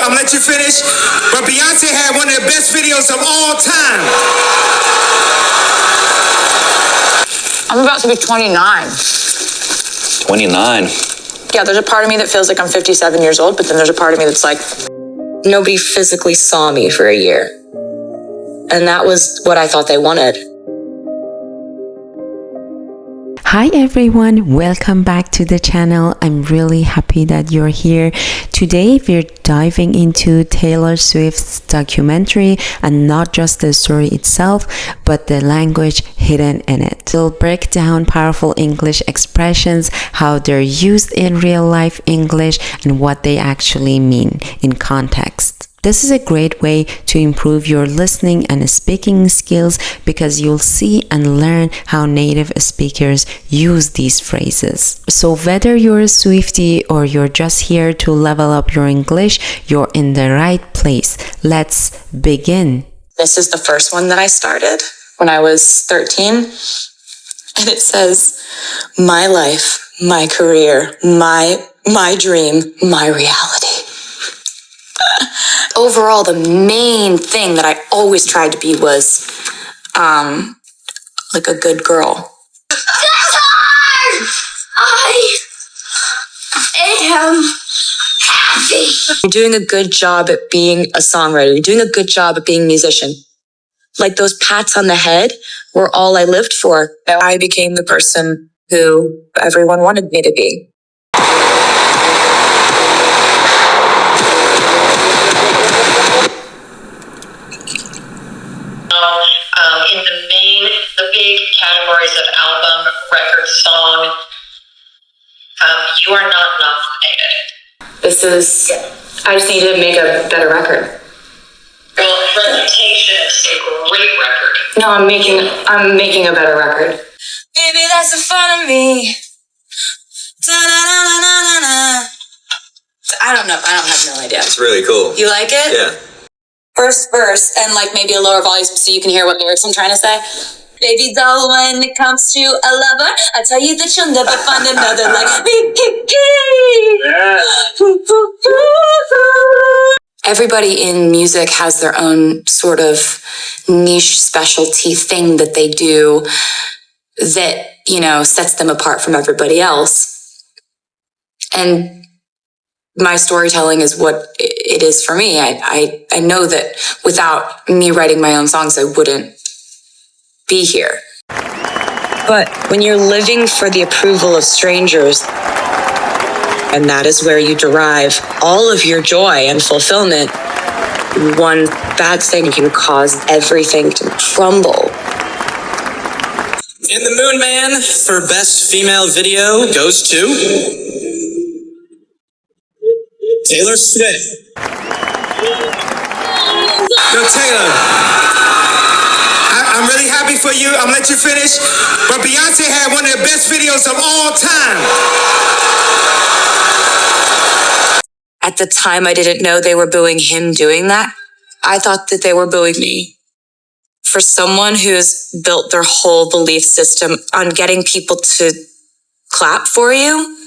I'm gonna let you finish. But Beyonce had one of the best videos of all time. I'm about to be 29. 29? Yeah, there's a part of me that feels like I'm 57 years old, but then there's a part of me that's like, nobody physically saw me for a year. And that was what I thought they wanted. Hi everyone, welcome back to the channel. I'm really happy that you're here. Today we're diving into Taylor Swift's documentary, and not just the story itself, but the language hidden in it. We'll break down powerful English expressions, how they're used in real life English, and what they actually mean in context. This is a great way to improve your listening and speaking skills because you'll see and learn how native speakers use these phrases. So whether you're a Swiftie or you're just here to level up your English, you're in the right place. Let's begin. This is the first one that I started when I was 13. And it says, my life, my career, my dream, my reality. Overall, the main thing that I always tried to be was, like a good girl. I am happy. You're doing a good job at being a songwriter. You're doing a good job at being a musician. Like those pats on the head were all I lived for. I became the person who everyone wanted me to be. In the big categories of album, record, song, you are not nominated. I just need to make a better record. Well, Reputation is a great record. No, I'm making a better record. Baby, that's the fun of me. Da-na-na-na-na-na. I don't know. I don't have no idea. It's really cool. You like it? Yeah. First verse and like maybe a lower volume so you can hear what lyrics I'm trying to say. Baby doll, when it comes to a lover, I tell you that you'll never find another like me. Everybody in music has their own sort of niche specialty thing that they do that, you know, sets them apart from everybody else. And my storytelling is what it is for me. I know that without me writing my own songs, I wouldn't be here. But when you're living for the approval of strangers, and that is where you derive all of your joy and fulfillment, one bad thing can cause everything to crumble. And the Moon Man for Best Female Video goes to Taylor Swift. Yo, Taylor, I'm really happy for you. I'm gonna let you finish. But Beyonce had one of the best videos of all time. At the time, I didn't know they were booing him doing that. I thought that they were booing me. For someone who's built their whole belief system on getting people to clap for you,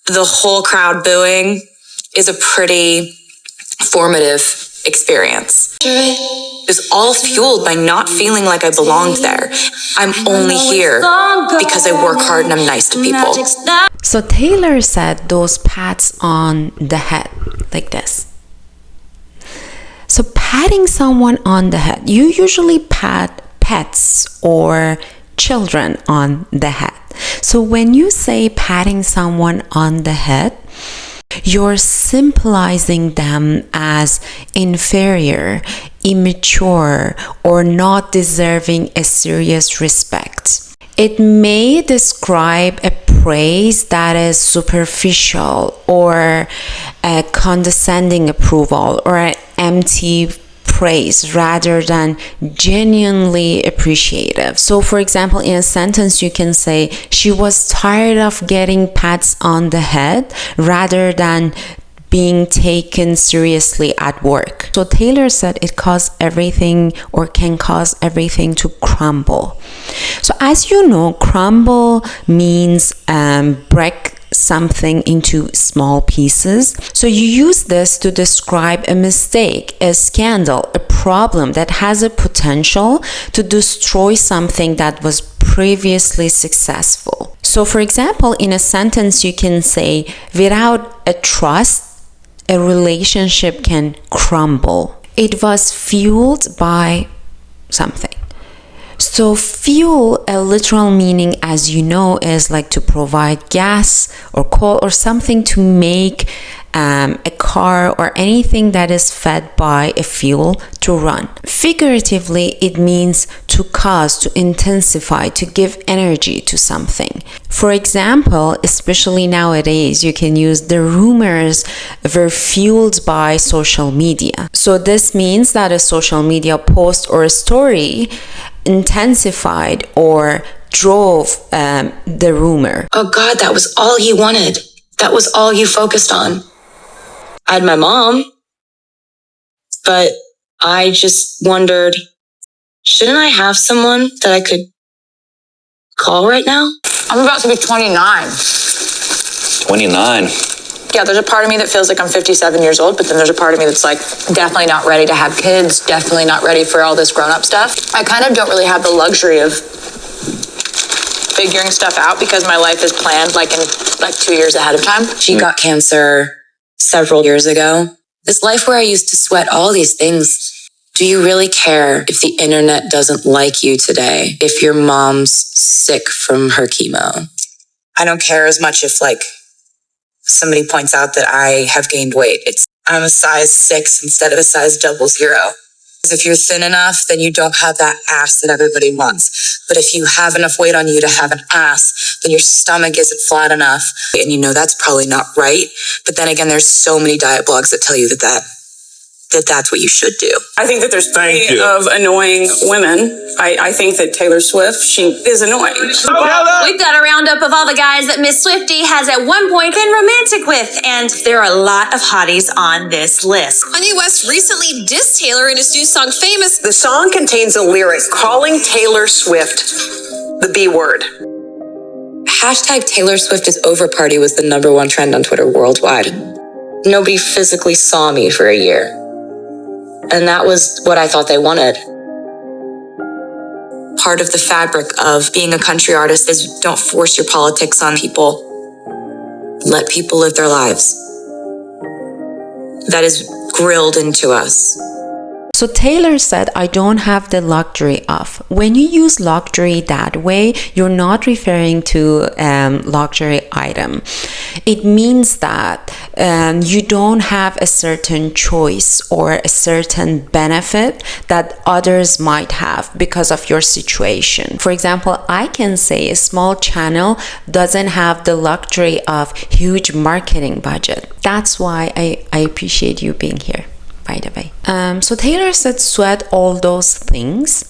the whole crowd booing is a pretty formative experience. It was all fueled by not feeling like I belonged there. I'm only here because I work hard and I'm nice to people. So Taylor said those pats on the head, like this. So patting someone on the head, you usually pat pets or children on the head. So when you say patting someone on the head, you're symbolizing them as inferior, immature, or not deserving a serious respect. It may describe a praise that is superficial or a condescending approval or an empty praise rather than genuinely appreciative. So for example, in a sentence you can say she was tired of getting pats on the head rather than being taken seriously at work. So Taylor said it caused everything or can cause everything to crumble. So as you know, crumble means break something into small pieces. So you use this to describe a mistake, a scandal, a problem that has a potential to destroy something that was previously successful. So for example, in a sentence you can say, without a trust, a relationship can crumble. It was fueled by something. So fuel, a literal meaning, as you know, is like to provide gas or coal or something to make a car or anything that is fed by a fuel to run. Figuratively, it means to cause, to intensify, to give energy to something. For example, especially nowadays, you can use the rumors were fueled by social media. So this means that a social media post or a story intensified or drove the rumor. Oh God, that was all you wanted. That was all you focused on. I had my mom, but I just wondered, shouldn't I have someone that I could call right now? I'm about to be 29. 29. Yeah, there's a part of me that feels like I'm 57 years old, but then there's a part of me that's like definitely not ready to have kids, definitely not ready for all this grown-up stuff. I kind of don't really have the luxury of figuring stuff out because my life is planned like in 2 years ahead of time. She got cancer several years ago. This life where I used to sweat all these things. Do you really care if the internet doesn't like you today? If your mom's sick from her chemo? I don't care as much if somebody points out that I have gained weight. I'm a size 6 instead of a size 00. If you're thin enough, then you don't have that ass that everybody wants. But if you have enough weight on you to have an ass, then your stomach isn't flat enough. And you know that's probably not right. But then again, there's so many diet blogs that tell you that that's what you should do. I think that there's plenty of annoying women. I think that Taylor Swift, she is annoying. We've got a roundup of all the guys that Miss Swiftie has at one point been romantic with, and there are a lot of hotties on this list. Kanye West recently dissed Taylor in his new song Famous. The song contains a lyric calling Taylor Swift the B word. Hashtag Taylor Swift is over party was the #1 trend on Twitter worldwide. Nobody physically saw me for a year. And that was what I thought they wanted. Part of the fabric of being a country artist is don't force your politics on people. Let people live their lives. That is grilled into us. So Taylor said, I don't have the luxury of. When you use luxury that way, you're not referring to luxury item. It means that you don't have a certain choice or a certain benefit that others might have because of your situation. For example, I can say a small channel doesn't have the luxury of huge marketing budget. That's why I appreciate you being here, by the way. So Taylor said sweat all those things.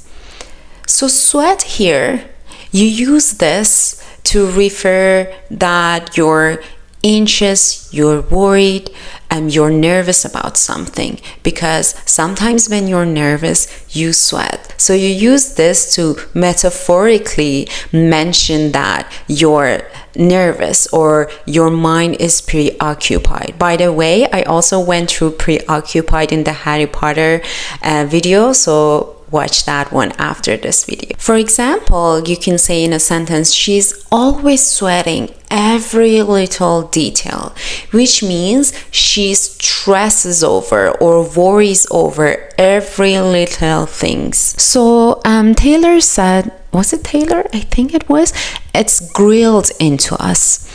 So sweat here, you use this to refer that you're anxious, you're worried, and you're nervous about something, because sometimes when you're nervous, you sweat. So you use this to metaphorically mention that you're nervous or your mind is preoccupied. By the way, I also went through preoccupied in the Harry Potter video, so watch that one after this video. For example, you can say in a sentence, she's always sweating every little detail, which means she stresses over or worries over every little things. So Taylor said, was it Taylor? I think it was. It's grilled into us.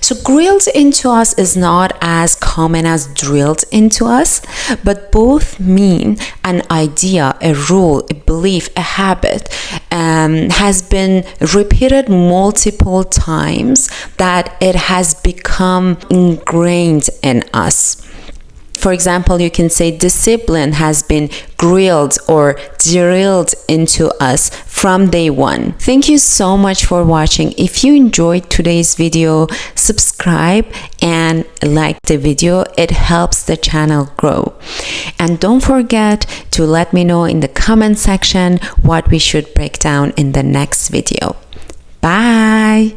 So grilled into us is not as common as drilled into us, but both mean an idea, a rule, a belief, a habit has been repeated multiple times that it has become ingrained in us. For example, you can say discipline has been grilled or drilled into us from day one. Thank you so much for watching. If you enjoyed today's video, subscribe and like the video. It helps the channel grow. And don't forget to let me know in the comment section what we should break down in the next video. Bye!